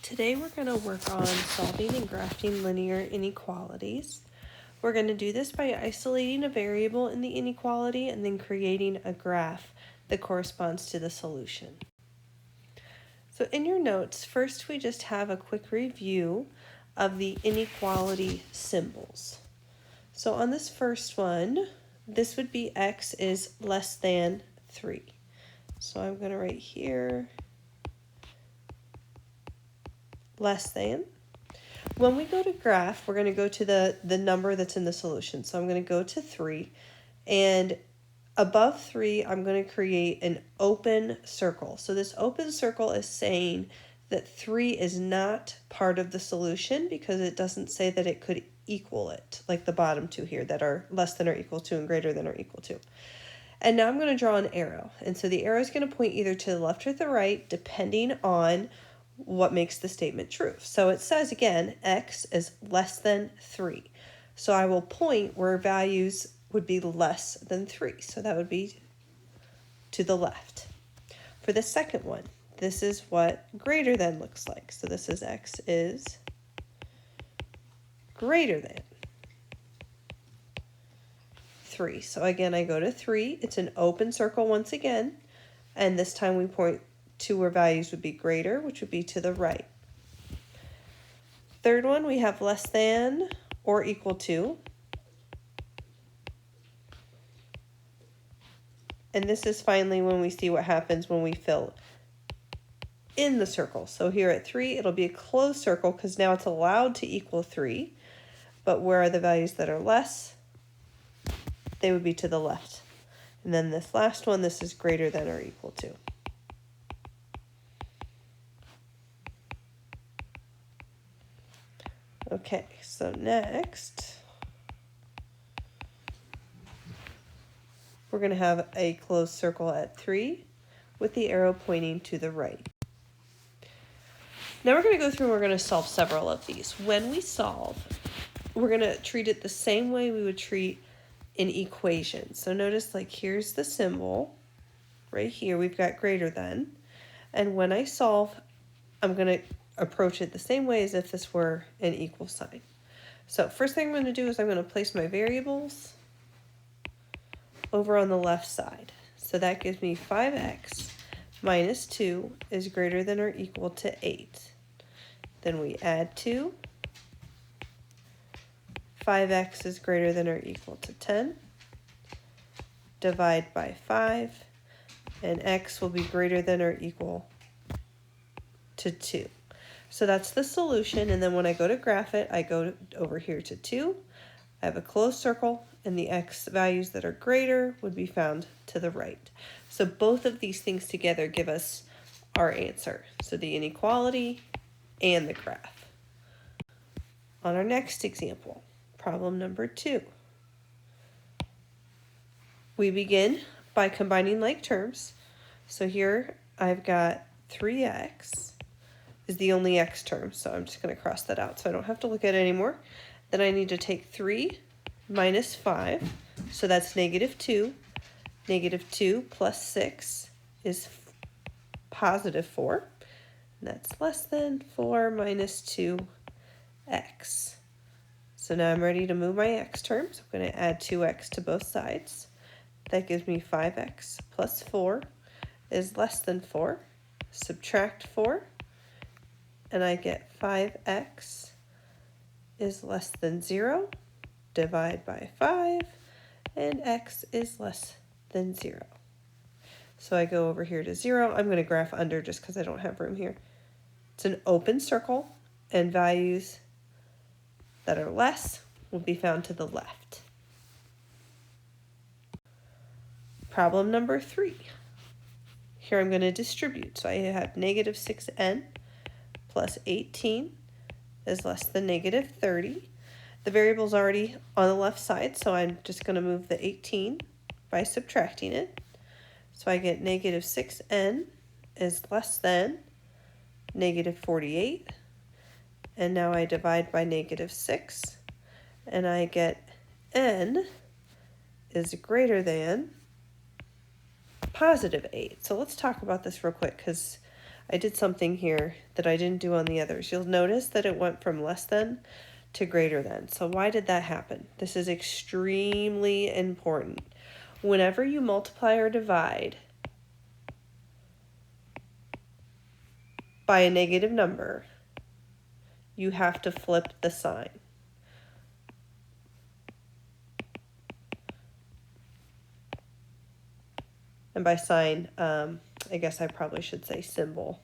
Today we're going to work on solving and graphing linear inequalities. We're going to do this by isolating a variable in the inequality and then creating a graph that corresponds to the solution. So in your notes, first we just have a quick review of the inequality symbols. So on this first one, this would be x is less than 3. So I'm going to write here less than. When we go to graph, we're going to go to the number that's in the solution. So I'm going to go to 3, and above 3, I'm going to create an open circle. So this open circle is saying that 3 is not part of the solution because it doesn't say that it could equal it, like the bottom two here that are less than or equal to and greater than or equal to. And now I'm going to draw an arrow. And so the arrow is going to point either to the left or the right, depending on what makes the statement true. So it says again, x is less than 3. So I will point where values would be less than 3. So that would be to the left. For the second one, this is what greater than looks like. So this is x is greater than 3. So again, I go to 3. It's an open circle once again. And this time we point to where values would be greater, which would be to the right. Third one, we have less than or equal to. And this is finally when we see what happens when we fill in the circle. So here at 3, it'll be a closed circle because now it's allowed to equal 3. But where are the values that are less? They would be to the left. And then this last one, this is greater than or equal to. Okay, so next, we're going to have a closed circle at 3 with the arrow pointing to the right. Now we're going to go through and we're going to solve several of these. When we solve, we're going to treat it the same way we would treat an equation. So notice, like, here's the symbol. Right here we've got greater than. And when I solve, I'm going to approach it the same way as if this were an equal sign. So first thing I'm going to do is I'm going to place my variables over on the left side. So that gives me 5x minus 2 is greater than or equal to 8. Then we add 2. 5x is greater than or equal to 10. Divide by 5. And x will be greater than or equal to 2. So that's the solution, and then when I go to graph it, I go over here to 2. I have a closed circle, and the x values that are greater would be found to the right. So both of these things together give us our answer. So the inequality and the graph. On our next example, problem number 2. We begin by combining like terms. So here I've got 3x is the only x term, so I'm just going to cross that out so I don't have to look at it anymore. Then I need to take 3 minus 5, so that's negative 2. Negative 2 plus 6 is positive 4. And that's less than 4 minus 2x. So now I'm ready to move my x terms. I'm going to add 2x to both sides. That gives me 5x plus 4 is less than 4. Subtract 4. And I get 5x is less than 0. Divide by 5. And x is less than 0. So I go over here to 0. I'm going to graph under just because I don't have room here. It's an open circle, and values that are less will be found to the left. Problem number 3. Here I'm going to distribute. So I have negative 6n plus 18 is less than negative 30. The variable's already on the left side, so I'm just going to move the 18 by subtracting it. So I get negative 6n is less than negative 48. And now I divide by negative 6, and I get n is greater than positive 8. So let's talk about this real quick because I did something here that I didn't do on the others. You'll notice that it went from less than to greater than. So why did that happen? This is extremely important. Whenever you multiply or divide by a negative number, you have to flip the sign. And by sign, I guess I probably should say symbol.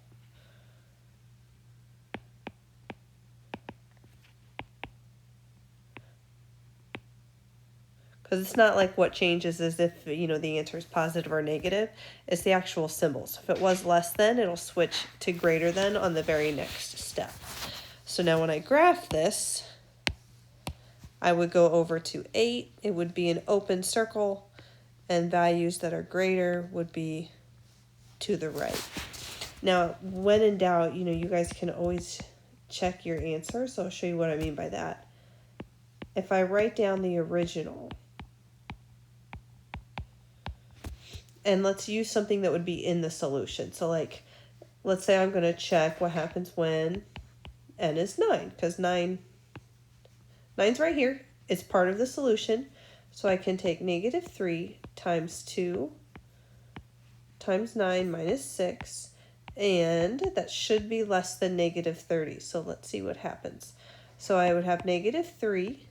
Because it's not like what changes is if, the answer is positive or negative. It's the actual symbols. If it was less than, it'll switch to greater than on the very next step. So now when I graph this, I would go over to 8. It would be an open circle, and values that are greater would be to the right. Now, when in doubt, you guys can always check your answer. So I'll show you what I mean by that. If I write down the original, and let's use something that would be in the solution. So like, let's say I'm going to check what happens when n is 9, because 9's right here. It's part of the solution. So I can take negative 3 times 2 times 9 minus 6, and that should be less than negative 30. So let's see what happens. So I would have negative 3,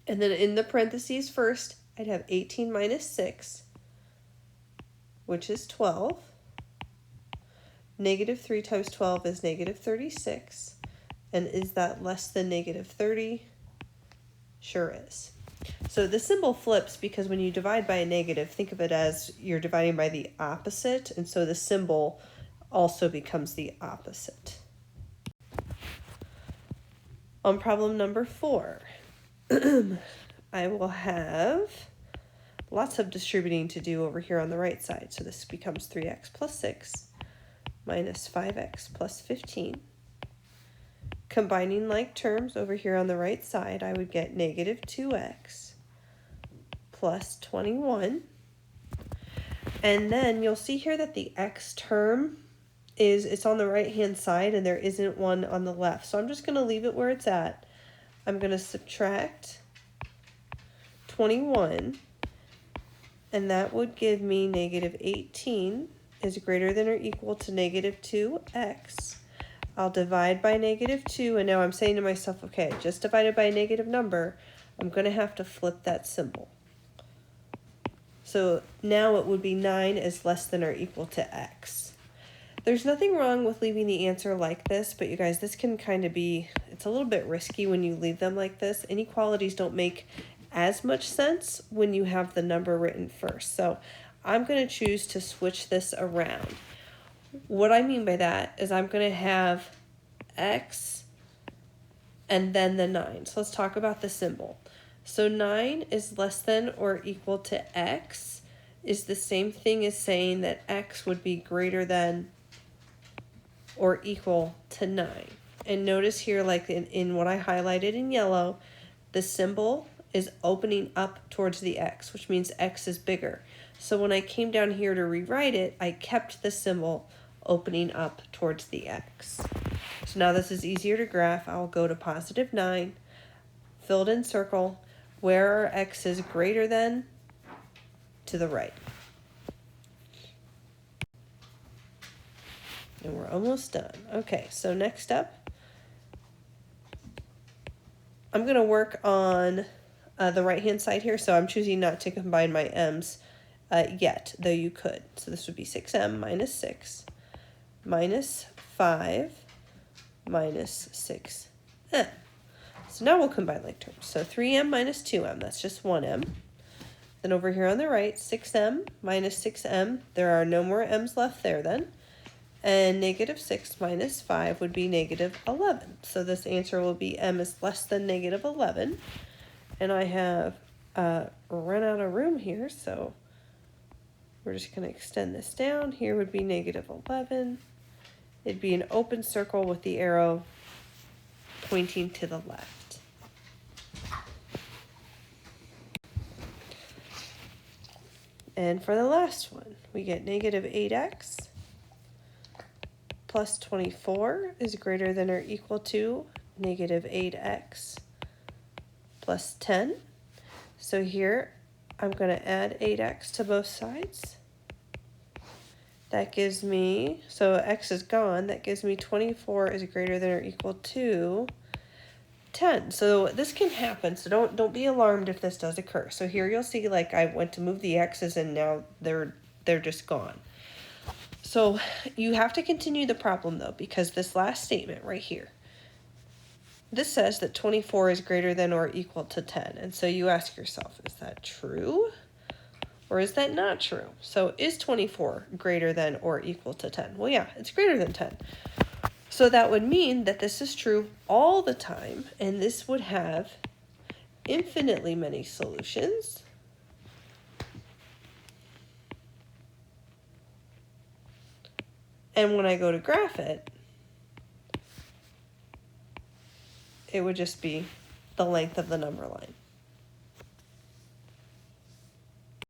and then in the parentheses first, I'd have 18 minus 6, which is 12. Negative 3 times 12 is negative 36. And is that less than negative 30? Sure is. So the symbol flips because when you divide by a negative, think of it as you're dividing by the opposite, and so the symbol also becomes the opposite. On problem number 4, I will have lots of distributing to do over here on the right side. So this becomes 3x plus 6 minus 5x plus 15. Combining like terms over here on the right side, I would get negative 2x plus 21. And then you'll see here that the x term it's on the right hand side and there isn't one on the left. So I'm just going to leave it where it's at. I'm going to subtract 21, and that would give me negative 18 is greater than or equal to negative 2x. I'll divide by negative 2, and now I'm saying to myself, okay, just divided by a negative number, I'm going to have to flip that symbol. So now it would be 9 is less than or equal to x. There's nothing wrong with leaving the answer like this, but you guys, this can kind of be, it's a little bit risky when you leave them like this. Inequalities don't make as much sense when you have the number written first. So I'm going to choose to switch this around. What I mean by that is I'm going to have x and then the 9. So let's talk about the symbol. So 9 is less than or equal to x is the same thing as saying that x would be greater than or equal to 9. And notice here, like in what I highlighted in yellow, the symbol is opening up towards the x, which means x is bigger. So when I came down here to rewrite it, I kept the symbol opening up towards the x. So now this is easier to graph. I'll go to positive 9, filled in circle, where our x is greater than, to the right. And we're almost done. Okay, so next up, I'm going to work on the right-hand side here. So I'm choosing not to combine my m's yet, though you could. So this would be 6m minus 6 minus 5 minus 6m. So now we'll combine like terms. So 3m minus 2m, that's just 1m. Then over here on the right, 6m minus 6m. There are no more m's left there then. And negative 6 minus 5 would be negative 11. So this answer will be m is less than negative 11. And I have run out of room here, so we're just going to extend this down. Here would be negative 11. It'd be an open circle with the arrow pointing to the left. And for the last one, we get negative 8x plus 24 is greater than or equal to negative 8x plus 10. So here I'm going to add 8x to both sides. That gives me, so x is gone, that gives me 24 is greater than or equal to 10. So this can happen, so don't be alarmed if this does occur. So here you'll see like I went to move the x's and now they're just gone. So you have to continue the problem though, because this last statement right here, this says that 24 is greater than or equal to 10. And so you ask yourself, is that true? Or is that not true? So is 24 greater than or equal to 10? Well, yeah, it's greater than 10. So that would mean that this is true all the time, and this would have infinitely many solutions. And when I go to graph it, it would just be the length of the number line.